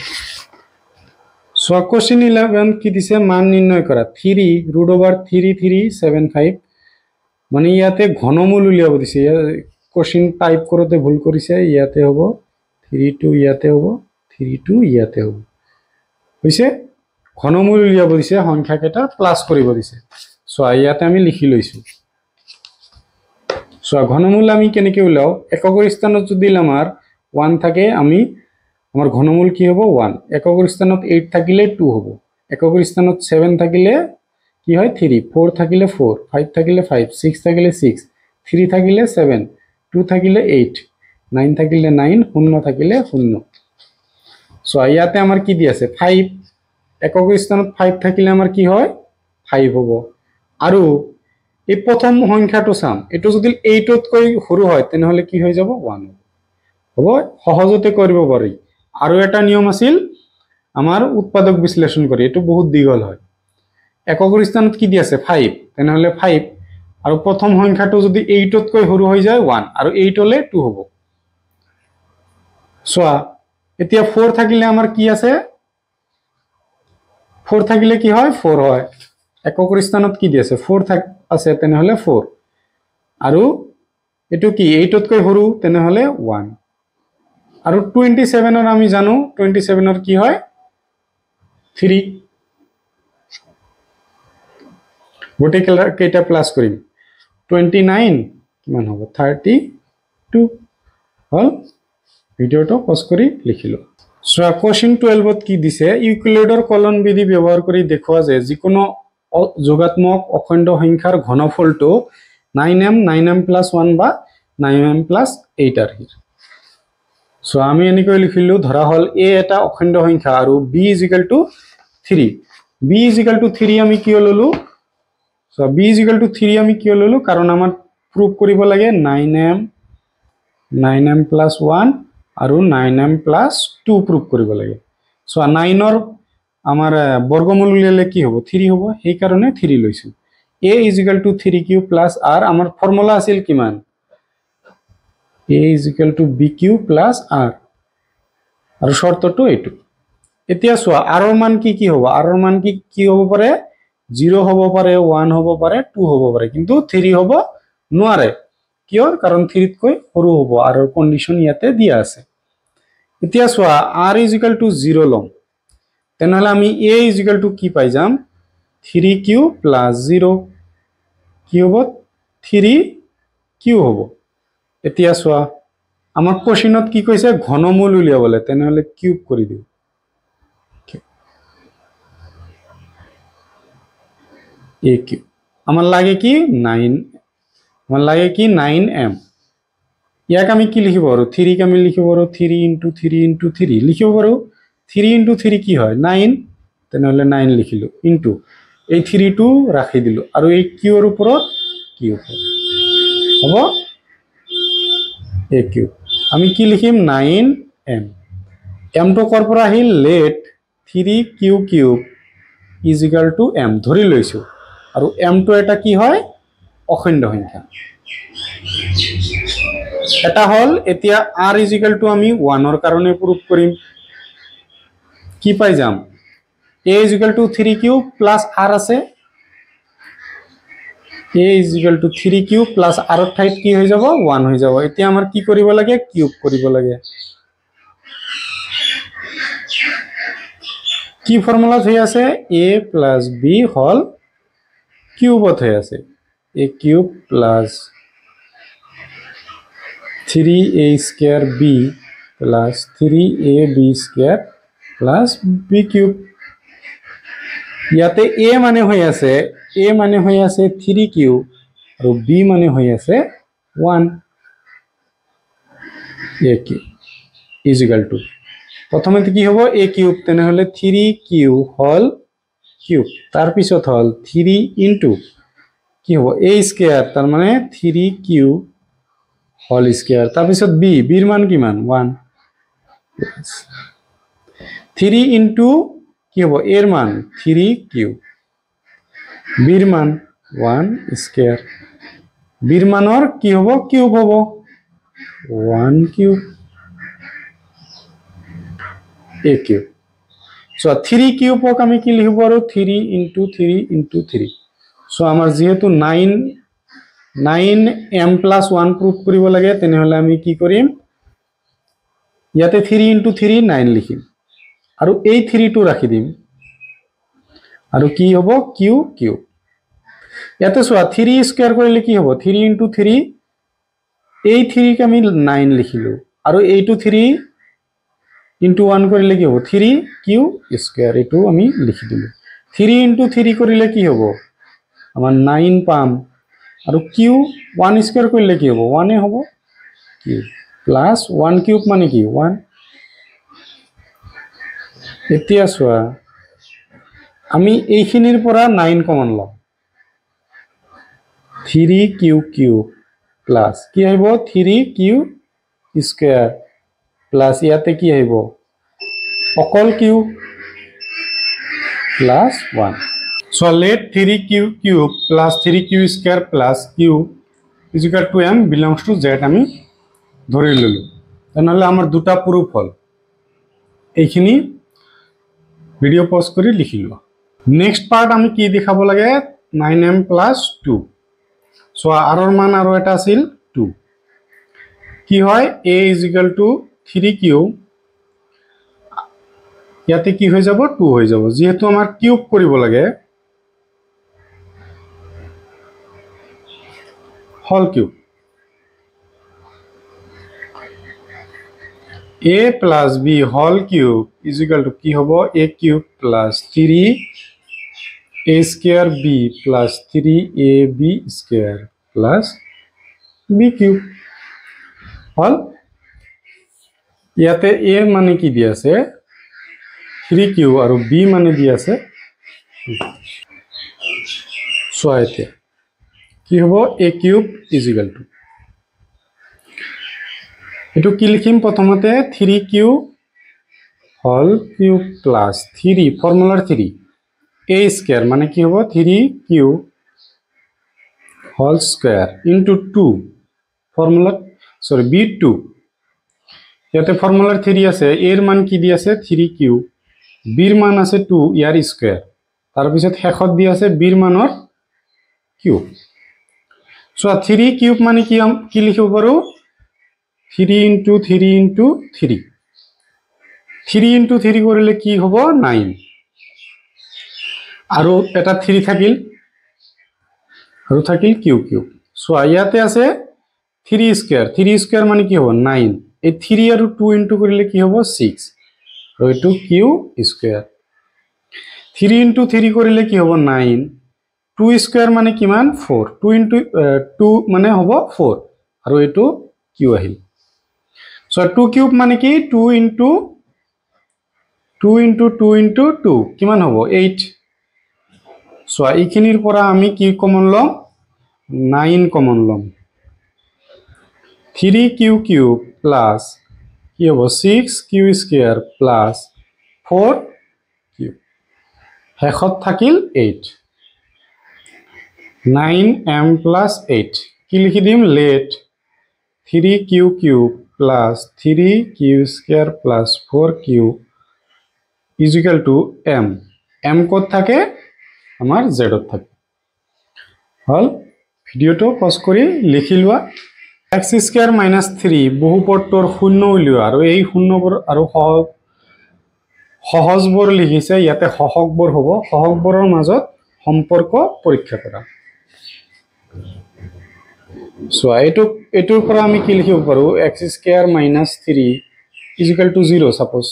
সো কোশ্চেন 11 কি দিছে মান নির্ণয় করা 3√375 মানে ইয়াতে ঘনমূল উলিয়াব দিছে কোশ্চেন টাইপ করতে ভুল কৰিছে ইয়াতে হ'ব 32 ইয়াতে হ'ব 32 ইয়াতে হ'ব হৈছে ঘনমূল উলিয়াব দিছে সংখ্যা কেটা প্লাস কৰিব দিছে সো ইয়াতে আমি লিখি লৈছো সো ঘনমূল আমি কেনেকে উলাও এককৰ স্থানত যদি আমাৰ 1 থাকে আমি আমাৰ ঘনমূল কি হ'ব 1 এককৰ স্থানত 8 থাকিলে 2 হ'ব এককৰ স্থানত 7 থাকিলে কি হয় 3 4 থাকিলে 4 5 থাকিলে 5 6 থাকিলে 6 3 থাকিলে 7 2 থাকিলে 8 9 থাকিলে 9 0 থাকিলে 0 সো ইয়াতে আমাৰ কি দি আছে 5 এককৰ স্থানত 5 থাকিলে আমাৰ কি হয় 5 হ'ব আৰু এই প্ৰথম সংখ্যাটো চাম এটো যদি 8 তকৈ সৰু হয় তেনেহলে কি হৈ যাব 1 হ'ব সহজতে কৰিব পাৰি আৰু এটা নিয়ম আছিল আমাৰ উৎপাদক বিশ্লেষণ কৰি এটো বহুত দীঘল হয় এককৰ স্থানত কি দি আছে 5 তেনেহলে 5 আৰু প্ৰথম সংখ্যাটো যদি 8 তকৈ সৰু হৈ যায় 1 আৰু 8 হলে 2 হ'ব সো এতিয়া 4 থাকিলে আমাৰ কি আছে 4 থাকিলে কি হয় 4 হয় এককৰ স্থানত কি দি আছে 4 আছে তেনেহলে 4 আৰু এটো কি 8 তকৈ সৰু তেনেহলে 1 আৰু 27 ৰ আমি জানো 27 ৰ কি হয় 3 গোটে কেটা প্লাস কৰিম 29 কিমান হ'ব 32 হল ভিডিওটো পজ কৰি লিখিলো সো কোশ্চেন 12 ত কি দিছে ইউক্লিডৰ কলন বিধি ব্যৱহাৰ কৰি দেখুৱা যে যিকোনো যোগাত্মক অখণ্ড সংখ্যাৰ ঘনফলটো 9m 9m + 1 বা 9m + 8 আৰ সো আমি এনেকৈ লিখিলো ধৰা হল a এটা অখণ্ড সংখ্যা আৰু b = 3 b = 3 আমি কিয় ললো সো b = 3 আমি কিয় ললো কাৰণ আমাৰ প্ৰুভ কৰিব লাগে 9m + 1 আৰু 9m + 2 প্ৰুভ কৰিব লাগে সো 9 ৰ আমার বর্গমূল উলিয়ালে কি হব 3 হব এই কারণে 3 লইছো a = 3 কিউব প্লাস r আমার ফর্মুলা আছিল কিমান a = b cube plus r আর শর্তটো এটু এতিয়া সোয়া r এর মান কি হ'ব r এর মান কি হ'ব পারে 0 হ'ব পারে 1 হ'ব পারে 2 হ'ব পারে কিন্তু 3 হ'ব নোৱাৰে কিয় কাৰণ 3 ত কৈ সৰু হ'ব আর কন্ডিশন ইয়াতে দিয়া আছে এতিয়া সোয়া r = 0 লম তেনেহলে আমি a = কি পাই যাম 3q + 0 কি হ'ব 3q হ'ব এতিয়া সোয়া আমার কোশ্চেনত কি কৈছে ঘনমূল উলিয়াবলে তেনেহলে কিউব কৰি দিও a কিউব আমাৰ লাগে কি 9 আমাৰ লাগে কি 9m ইয়াক আমি কি লিখিব পাৰো 3 ক আমি লিখিব পাৰো 3 * 3 * 3 লিখিব পাৰো 3 * 3 কি হয় 9 তেনেহলে 9 লিখিলো ইনটু এই 3 টু রাখি দিলো আৰু এই কিউৰ ওপৰত কিউব হ'ব a কিউব আমি কি লিখিম 9m m তো কৰ পৰা আহিল লেট 3q কিউব = m ধৰি লৈছো আৰু m তো এটা কি হয় অখণ্ড সংখ্যা এটা হল এতিয়া r = আমি 1 এর কারণে প্রুফ করিম কি পাই যাম a = 3q + r আছে a = 3q + r এর ঠাইত কি হৈ যাব 1 হৈ যাব এতিয়া আমাৰ কি কৰিব লাগে কিউব কৰিব লাগে কি ফর্মুলা হৈ আছে a + b হল কিউবত হৈ আছে a cube + 3a² b + 3ab² + b cube ইয়াতে a মানে হৈ আছে 3q আৰু b মানে হৈ আছে 1 a কিউব = প্রথমে কি হ'ব a কিউব তেনেহলে 3q হল কিউব তার পিছত হল 3 * কি হ'ব a² তার মানে 3q হোল স্কয়ার তার পিছত b এর মান কিমান 1 3 কি হ'ব এর মান 3q b এর মান 1 স্কয়ার b এর মানৰ কি হ'ব কিউব হ'ব 1 কিউব a কিউব সো 3 কিউবক আমি কি লিখিব পাৰো 3 * 3 * 3 সো আমাৰ যেহেতু 9m + 1 প্ৰুফ কৰিব লাগে তেনেহলে আমি কি কৰিম ইয়াতে 3 * 3 9 লিখিম আৰু এই 3 টো ৰাখি দিম আৰু কি হ'ব q কিউব ইয়াতে সোয়া 3 স্কয়াৰ কৰিলে কি হ'ব 3 * 3 এই 3 ক আমি 9 লিখিলো আৰু এইটো 3 * 1 কৰিলে কি হ'ব 3q স্কয়াৰ এটো আমি লিখি দিলো 3 * 3 কৰিলে কি হ'ব আমাৰ 9 পাম আৰু q 1 স্কয়াৰ কৰিলে কি হ'ব 1 এ হ'ব কি প্লাস 1 কিউব মানে কি 1 এতিয়া সোয়া আমি এইখিনিৰ পৰা 9 কমন লম 3q কিউব প্লাস কি আহিব 3q স্কয়ার প্লাস ইয়াতে কি আহিব অকল cube plus 1 so let 3q cube plus 3q square plus q = m belongs to z আমি ধরে ললো তাহলে আমার দুটা প্রুফ হল এইখিনি ভিডিও পজ কৰি লিখিলো নেক্সট পার্ট আমি কি দেখাব লাগে 9m + 2 সো r এর মান আৰু এটা আছিল 2 কি হয় a = 3q ইয়াতে কি হৈ যাব 2 হৈ যাব যেহেতু আমাৰ কিউব কৰিব লাগে whole cube a + b whole cube = কি হ'ব a cube + 3a² b + 3ab² + b cube হল ইয়াতে a মানে কি দি আছে 3q আৰু b মানে দি আছে 6 কি হ'ব a কিউব = এটো কি লিখিম প্ৰথমতে 3q হোল কিউব প্লাস 3 ফর্মুলার 3 a স্কয়ার মানে কি হবে 3 cube whole square into 2 formula sorry b2 ইয়াতে ফর্মুলার 3 আছে এর মান কি দি আছে 3 কিউব বির মান আছে 2 ইয়ার স্কয়ার তার পিছত শেষত দি আছে বির মানৰ কিউব সো 3 কিউব মানে কি লিখিব পাৰো 3 ইনটু 3 ইনটু 3 3 ইনটু 3 কৰিলে কি হ'ব 9 আৰু এটা 3 থাকিল আৰু থাকিল কিউব কিউব সো ইয়াতে আছে 3 স্কয়াৰ মানে কি হ'ব 9 এই 3 আৰু 2 ইনটু কৰিলে কি হ'ব 6 আৰু এটো কিউ স্কয়াৰ 3 ইনটু 3 কৰিলে কি হ'ব 9 2 স্কয়ার মানে কিমান 4 2 ইনটু 2 মানে হ'ব 4 আৰু এটো কিউ আহিল সো 2 কিউব মানে কি 2 ইনটু 2 ইনটু 2 ইনটু 2 কিমান হ'ব 8 সো এইখিনিৰ পৰা আমি কি কমন লম 9 কমন লম 3 কিউ কিউব প্লাস কি হ'ব 6 কিউ স্কয়ার প্লাস 4 কিউ শেষত থাকিল 8 9m প্লাস 8 কি লিখি দিম let 3 q cube plus 3 q square plus 4 q is equal to m m কত থাকে আমার z ত থাকে হল ভিডিওটো পজ কৰি লিখি লোৱা x স্কয়াৰ মাইনাস 3 বহুপদটোৰ শূন্য উলিওৱা আৰু এই শূন্যবোৰ আৰু সহজবোৰ লিখিছে ইয়াতে সহগবোৰ হ'ব সহগবোৰৰ মাজত সম্পৰ্ক পৰীক্ষা কৰা সো এটোৰ পৰা আমি কি লিখিব পাৰো x square minus 3 is equal two 0 suppose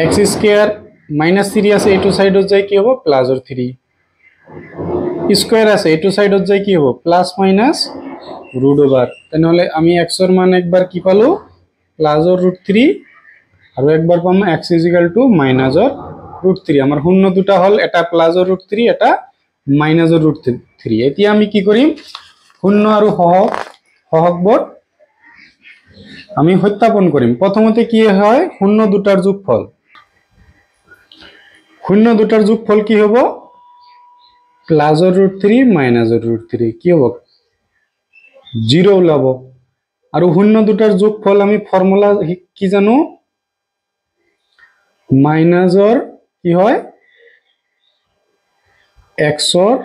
x square minus 3 আছে এটো সাইডত যাই কি হ'ব প্লাসৰ 3 স্কয়ার আছে এটো সাইডত যাই কি হ'ব প্লাস মাইনাস रूट ओवर तेनहले आमी x ৰ মান একবাৰ কি পালো প্লাসৰ √3 আৰু একবাৰ পাম x = মাইনাসৰ √3 আমাৰ শূন্য দুটা হল এটা প্লাসৰ √3 এটা মাইনাসৰ √3 এতিয়া আমি কি কৰিম শূন্য আৰু সহগবোৰ আমি সত্যাপন কৰিম প্ৰথমতে কি হয় শূন্য দুটাৰ যোগফল কি হ'ব প্লাসৰ √3 মাইনাসৰ √3 কি হ'ব 0 ওলাব আৰু শূন্য দুটাৰ যোগফল আমি ফৰ্মুলা কি জানো মাইনাসৰ কি হয় x ৰ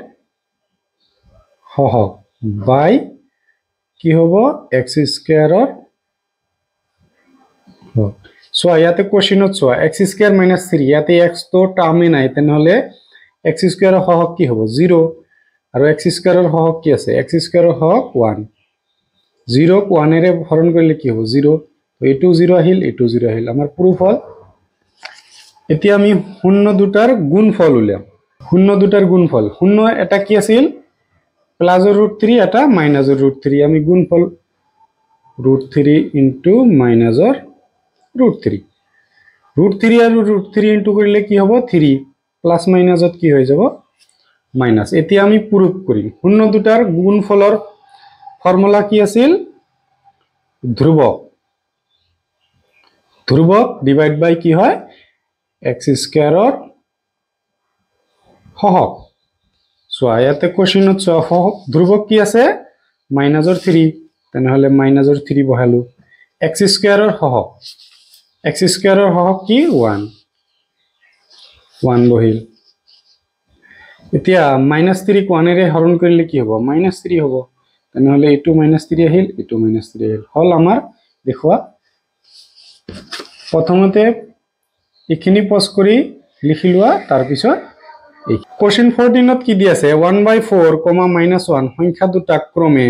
সহগ বাই কি হ'ব x স্কয়াৰৰ সো ইয়াতে কোশ্চেনত চোৱা x স্কয়াৰ মাইনাস 3 ইয়াতে x তো টাৰ্মে নাই তেনহলে x স্কয়াৰৰ সহগ কি হ'ব 0 আৰু x স্কয়াৰৰ সহগ কি আছে x স্কয়াৰৰ সহগ 1 0 1 এৰে হৰণ কৰিলে কি হ'ব 0 তো এটো 0 আহিল এটো 0 আহিল আমাৰ প্ৰুফ হল এতিয়া আমি শূন্য দুটাৰ গুণফল উলিয়াম শূন্য দুটাৰ গুণফল শূন্য এটা কি আছিল প্লাসৰ √3 এটা মাইনাসৰ √3 আমি গুণফল √3 ইনটু মাইনাসৰ √3 √3 আৰু √3 ইনটু কৰিলে কি হ'ব 3 প্লাস মাইনাসত কি হৈ যাব মাইনাস এতিয়া আমি প্ৰুফ কৰিম শূন্য দুটাৰ গুণফলৰ ফৰ্মুলা কি আছিল ধ্ৰুবক ডিভাইড বাই কি হয় x স্কয়াৰৰ সহগ সো ইয়াতে কোশ্চেনত সহগ ধ্ৰুবক কি আছে মাইনাসৰ 3 তেনহলে মাইনাসৰ 3 বহালো x স্কয়াৰৰ সহগ কি 1 বহিল এতিয়া -3 ক 1 এৰে হৰণ কৰিলে কি হ'ব -3 হ'ব তেনহলে এটো -3 আহিল এটো -3 আহিল হল আমাৰ দেখুৱা প্ৰথমতে এখিনি পজ কৰি লিখি লোৱা তাৰ পিছত কোশ্চেন 14 ত কি দি আছে 1/4, -1 সংখ্যা দুটা ক্ৰমে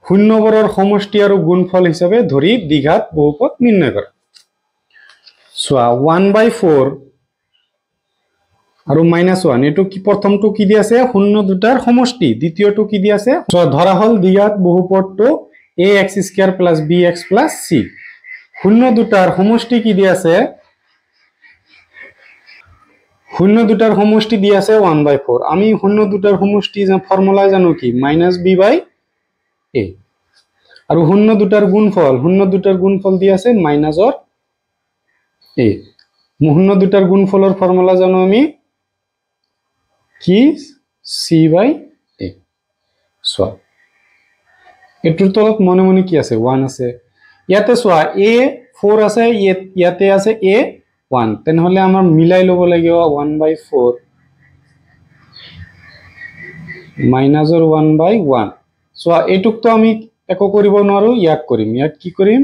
শূন্যবোৰৰ সমষ্টি আৰু গুণফল হিচাপে ধৰি দ্বিঘাত বহুপদ নিৰ্ণয় কৰা সোৱা 1/4 আৰু -1 এটো কি প্ৰথমটো কি দি আছে শূন্য দুটাৰ সমষ্টি দ্বিতীয়টো কি দি আছে ধৰা হল দ্বিঘাত বহুপদটো ax² + bx + c শূন্য দুটাৰ সমষ্টি কি দি আছে শূন্য দুটাৰ সমষ্টি দি আছে 1/4 আমি শূন্য দুটাৰ সমষ্টি ফৰ্মুলা জানো কি -b/a আৰু শূন্য দুটাৰ গুণফল দি আছে এ মুহূৰ্ণ দুটাৰ গুণফলৰ ফৰ্মুলা জানো আমি কি সি বাই এ চোৱা এটোৰ তলত মনে মনে কি আছে 1 আছে ইয়াতে চোৱা এ 4 আছে ইয়াতে আছে এ 1 তেনেহলে আমাৰ মিলাই লব লাগিব 1/4 মাইনাসৰ 1/1 চোৱা এটুক তো আমি একো কৰিব নোৱাৰো ইয়াক কৰিম ইয়াক কি কৰিম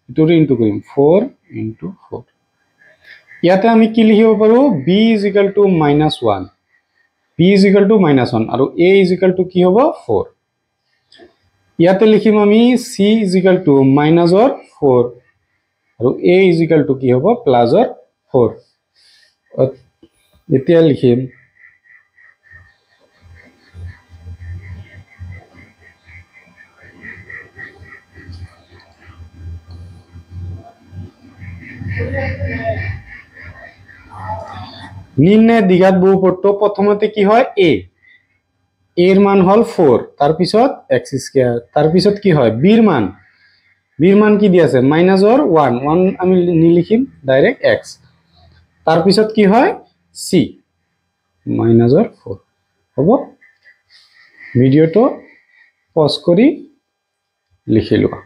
এটোৰ ইনটু কৰিম 4 * 4 ইয়াতে আমি কি লিখিব পাৰো b = -1 b = -1 আৰু a = কি হ'ব 4 ইয়াতে লিখিম আমি c = -4 আৰু a = কি হ'ব +4 এতিয়া লিখিম নিৰ্ণয় দ্বিঘাত বহুপদটো প্ৰথমতে কি হয় a এর মান হল 4 তার পিছত x² তার পিছত কি হয় b এর মান কি দি আছে -1 1 আমি নিলিখিম ডাইরেক্ট x তার পিছত কি হয় c -4 হ'ব ভিডিওটো পজ কৰি লিখি লোৱা